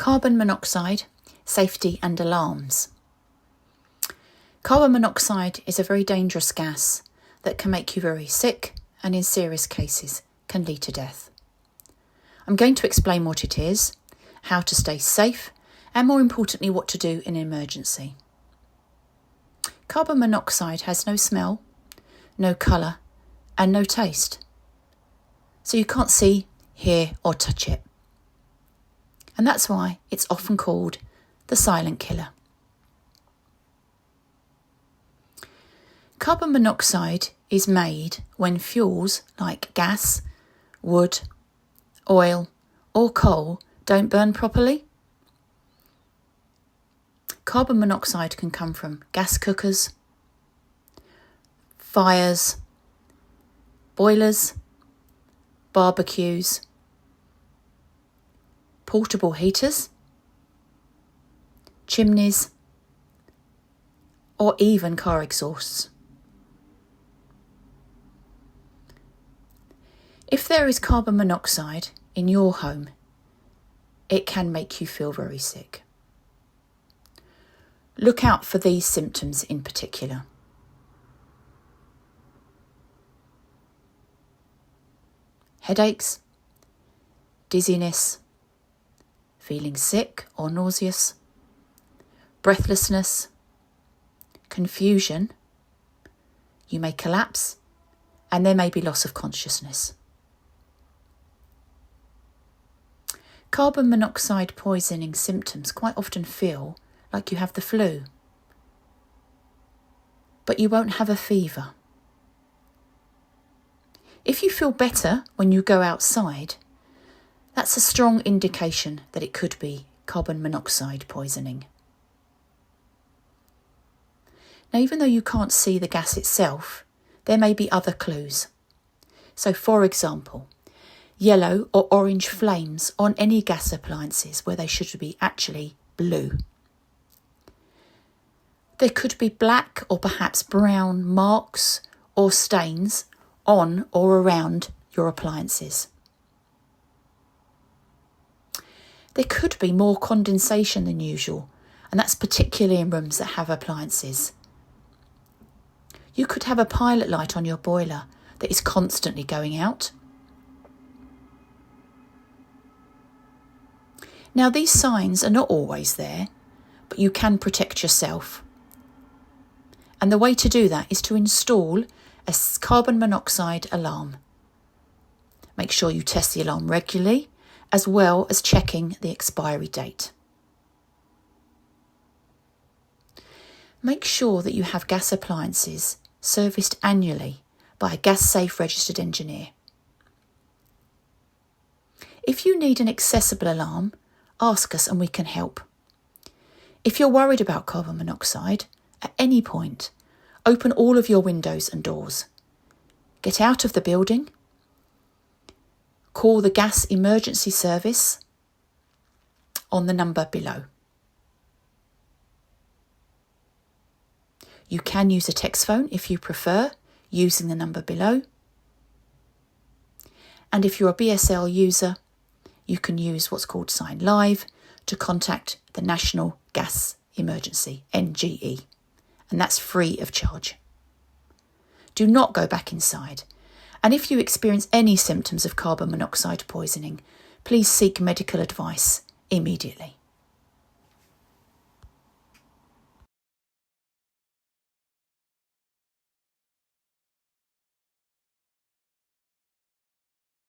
Carbon monoxide, safety and alarms. Carbon monoxide is a very dangerous gas that can make you very sick and in serious cases can lead to death. I'm going to explain what it is, how to stay safe, and more importantly what to do in an emergency. Carbon monoxide has no smell, no colour and no taste. So you can't see, hear or touch it. And that's why it's often called the silent killer. Carbon monoxide is made when fuels like gas, wood, oil or coal don't burn properly. Carbon monoxide can come from gas cookers, fires, boilers, barbecues, portable heaters, chimneys, or even car exhausts. If there is carbon monoxide in your home, it can make you feel very sick. Look out for these symptoms in particular. Headaches, dizziness, feeling sick or nauseous, breathlessness, confusion, you may collapse, and there may be loss of consciousness. Carbon monoxide poisoning symptoms quite often feel like you have the flu, but you won't have a fever. If you feel better when you go outside, that's a strong indication that it could be carbon monoxide poisoning. Now, even though you can't see the gas itself, there may be other clues. So, for example, yellow or orange flames on any gas appliances where they should be actually blue. There could be black or perhaps brown marks or stains on or around your appliances. There could be more condensation than usual, and that's particularly in rooms that have appliances. You could have a pilot light on your boiler that is constantly going out. Now, these signs are not always there, but you can protect yourself. And the way to do that is to install a carbon monoxide alarm. Make sure you test the alarm regularly, as well as checking the expiry date. Make sure that you have gas appliances serviced annually by a gas safe registered engineer. If you need an accessible alarm, ask us and we can help. If you're worried about carbon monoxide, at any point, open all of your windows and doors. Get out of the building. Call the gas emergency service on the number below. You can use a Textphone if you prefer, using the number below. And if you're a BSL user, you can use what's called SignLive to contact the National Gas Emergency, NGE, and that's free of charge. Do not go back inside. And if you experience any symptoms of carbon monoxide poisoning, please seek medical advice immediately.